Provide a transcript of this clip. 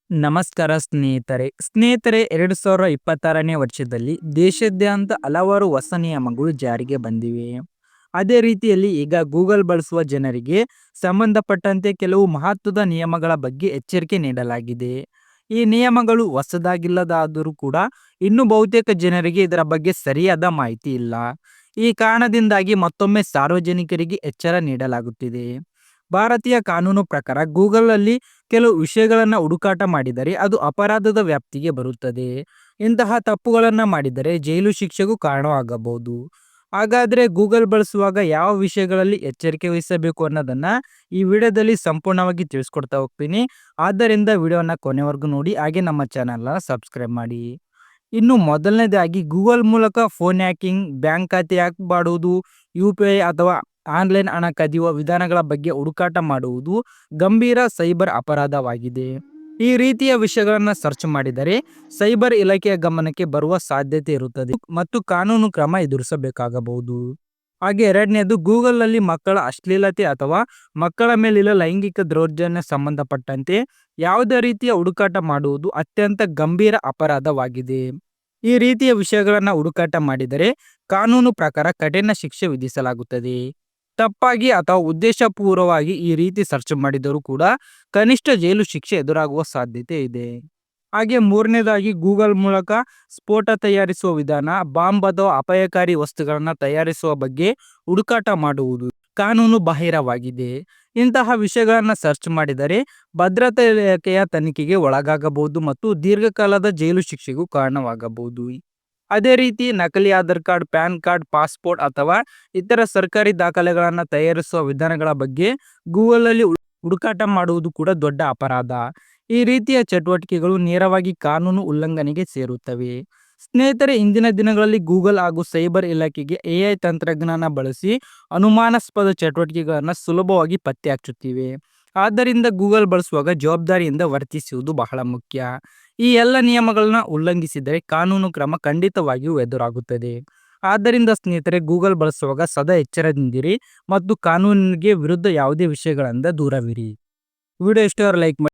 ನಮಸ್ಕಾರ ಸ್ನೇಹಿತರೆ 2026ನೇ ವರ್ಷದಲ್ಲಿ ದೇಶಾದ್ಯಂತ ಹಲವಾರು ಹೊಸ ನಿಯಮಗಳು ಜಾರಿಗೆ ಬಂದಿವೆ. ಅದೇ ರೀತಿಯಲ್ಲಿ ಈಗ ಗೂಗಲ್ ಬಳಸುವ ಜನರಿಗೆ ಸಂಬಂಧಪಟ್ಟಂತೆ ಕೆಲವು ಮಹತ್ವದ ನಿಯಮಗಳ ಬಗ್ಗೆ ಎಚ್ಚರಿಕೆ ನೀಡಲಾಗಿದೆ. ಈ ನಿಯಮಗಳು ಹೊಸದಾಗಿಲ್ಲದಾದರೂ ಕೂಡ ಇನ್ನೂ ಬಹುತೇಕ ಜನರಿಗೆ ಇದರ ಬಗ್ಗೆ ಸರಿಯಾದ ಮಾಹಿತಿ ಇಲ್ಲ. ಈ ಕಾರಣದಿಂದಾಗಿ ಮತ್ತೊಮ್ಮೆ ಸಾರ್ವಜನಿಕರಿಗೆ ಎಚ್ಚರ ನೀಡಲಾಗುತ್ತಿದೆ. ಭಾರತೀಯ ಕಾನೂನು ಪ್ರಕಾರ ಗೂಗಲ್ ಅಲ್ಲಿ ಕೆಲವು ವಿಷಯಗಳನ್ನು ಹುಡುಕಾಟ ಮಾಡಿದರೆ ಅದು ಅಪರಾಧದ ವ್ಯಾಪ್ತಿಗೆ ಬರುತ್ತದೆ. ಇಂತಹ ತಪ್ಪುಗಳನ್ನು ಮಾಡಿದರೆ ಜೈಲು ಶಿಕ್ಷೆಗೂ ಕಾರಣವಾಗಬಹುದು. ಹಾಗಾದ್ರೆ ಗೂಗಲ್ ಬಳಸುವಾಗ ಯಾವ ವಿಷಯಗಳಲ್ಲಿ ಎಚ್ಚರಿಕೆ ವಹಿಸಬೇಕು ಅನ್ನೋದನ್ನ ಈ ವಿಡಿಯೋದಲ್ಲಿ ಸಂಪೂರ್ಣವಾಗಿ ತಿಳಿಸ್ಕೊಡ್ತಾ ಹೋಗ್ತೀನಿ. ಆದ್ದರಿಂದ ವಿಡಿಯೋನ ಕೊನೆವರೆಗೂ ನೋಡಿ, ಹಾಗೆ ನಮ್ಮ ಚಾನಲ್ನ ಸಬ್ಸ್ಕ್ರೈಬ್ ಮಾಡಿ. ಇನ್ನು ಮೊದಲನೇದಾಗಿ ಗೂಗಲ್ ಮೂಲಕ ಫೋನ್ ಹ್ಯಾಕಿಂಗ್, ಬ್ಯಾಂಕ್ ಖಾತೆ ಹ್ಯಾಕ್ ಮಾಡುವುದು, UPI ಅಥವಾ ಆನ್ಲೈನ್ ಹಣ ಕದಿಯುವ ವಿಧಾನಗಳ ಬಗ್ಗೆ ಹುಡುಕಾಟ ಮಾಡುವುದು ಗಂಭೀರ ಸೈಬರ್ ಅಪರಾಧವಾಗಿದೆ. ಈ ರೀತಿಯ ವಿಷಯಗಳನ್ನು ಸರ್ಚ್ ಮಾಡಿದರೆ ಸೈಬರ್ ಇಲಾಖೆಯ ಗಮನಕ್ಕೆ ಬರುವ ಸಾಧ್ಯತೆ ಇರುತ್ತದೆ ಮತ್ತು ಕಾನೂನು ಕ್ರಮ ಎದುರಿಸಬೇಕಾಗಬಹುದು. ಹಾಗೆ ಎರಡನೇದು, ಗೂಗಲ್ ನಲ್ಲಿ ಮಕ್ಕಳ ಅಶ್ಲೀಲತೆ ಅಥವಾ ಮಕ್ಕಳ ಮೇಲಿನ ಲೈಂಗಿಕ ದೌರ್ಜನ್ಯ ಸಂಬಂಧಪಟ್ಟಂತೆ ಯಾವುದೇ ರೀತಿಯ ಹುಡುಕಾಟ ಮಾಡುವುದು ಅತ್ಯಂತ ಗಂಭೀರ ಅಪರಾಧವಾಗಿದೆ. ಈ ರೀತಿಯ ವಿಷಯಗಳನ್ನು ಹುಡುಕಾಟ ಮಾಡಿದರೆ ಕಾನೂನು ಪ್ರಕಾರ ಕಠಿಣ ಶಿಕ್ಷೆ ವಿಧಿಸಲಾಗುತ್ತದೆ. ತಪ್ಪಾಗಿ ಅಥವಾ ಉದ್ದೇಶಪೂರ್ವವಾಗಿ ಈ ರೀತಿ ಸರ್ಚ್ ಮಾಡಿದರೂ ಕೂಡ ಕನಿಷ್ಠ ಜೈಲು ಶಿಕ್ಷೆ ಎದುರಾಗುವ ಸಾಧ್ಯತೆ ಇದೆ. ಹಾಗೆ ಮೂರನೇದಾಗಿ, ಗೂಗಲ್ ಮೂಲಕ ಸ್ಫೋಟ ತಯಾರಿಸುವ ವಿಧಾನ, ಬಾಂಬ್ ಅಥವಾ ಅಪಾಯಕಾರಿ ವಸ್ತುಗಳನ್ನು ತಯಾರಿಸುವ ಬಗ್ಗೆ ಹುಡುಕಾಟ ಮಾಡುವುದು ಕಾನೂನು ಬಾಹಿರವಾಗಿದೆ. ಇಂತಹ ವಿಷಯಗಳನ್ನು ಸರ್ಚ್ ಮಾಡಿದರೆ ಭದ್ರತಾ ಇಲಾಖೆಯ ತನಿಖೆಗೆ ಒಳಗಾಗಬಹುದು ಮತ್ತು ದೀರ್ಘಕಾಲದ ಜೈಲು ಶಿಕ್ಷೆಗೂ ಕಾರಣವಾಗಬಹುದು. ಅದೇ ರೀತಿ ನಕಲಿ Aadhaar card, PAN card, passport ಅಥವಾ ಇತರ ಸರ್ಕಾರಿ ದಾಖಲೆಗಳನ್ನು ತಯಾರಿಸುವ ವಿಧಾನಗಳ ಬಗ್ಗೆ ಗೂಗಲ್ ಅಲ್ಲಿ ಹುಡುಕಾಟ ಮಾಡುವುದು ಕೂಡ ದೊಡ್ಡ ಅಪರಾಧ. ಈ ರೀತಿಯ ಚಟುವಟಿಕೆಗಳು ನೇರವಾಗಿ ಕಾನೂನು ಉಲ್ಲಂಘನೆಗೆ ಸೇರುತ್ತವೆ. ಸ್ನೇಹಿತರೆ, ಇಂದಿನ ದಿನಗಳಲ್ಲಿ ಗೂಗಲ್ ಹಾಗೂ ಸೈಬರ್ ಇಲಾಖೆಗೆ AI ತಂತ್ರಜ್ಞಾನ ಬಳಸಿ ಅನುಮಾನಾಸ್ಪದ ಚಟುವಟಿಕೆಗಳನ್ನು ಸುಲಭವಾಗಿ ಪತ್ತೆ ಹಚ್ಚುತ್ತಿವೆ. ಆದ್ದರಿಂದ ಗೂಗಲ್ ಬಳಸುವಾಗ ಜವಾಬ್ದಾರಿಯಿಂದ ವರ್ತಿಸುವುದು ಬಹಳ ಮುಖ್ಯ. ಈ ಎಲ್ಲ ನಿಯಮಗಳನ್ನ ಉಲ್ಲಂಘಿಸಿದರೆ ಕಾನೂನು ಕ್ರಮ ಖಂಡಿತವಾಗಿಯೂ ಎದುರಾಗುತ್ತದೆ. ಆದ್ದರಿಂದ ಸ್ನೇಹಿತರೆ, ಗೂಗಲ್ ಬಳಸುವಾಗ ಸದಾ ಎಚ್ಚರದಿಂದಿರಿ ಮತ್ತು ಕಾನೂನಿಗೆ ವಿರುದ್ಧ ಯಾವುದೇ ವಿಷಯಗಳಿಂದ ದೂರವಿರಿ. ವಿಡಿಯೋ ಇಷ್ಟ ಲೈಕ್ ಮಾಡಿ.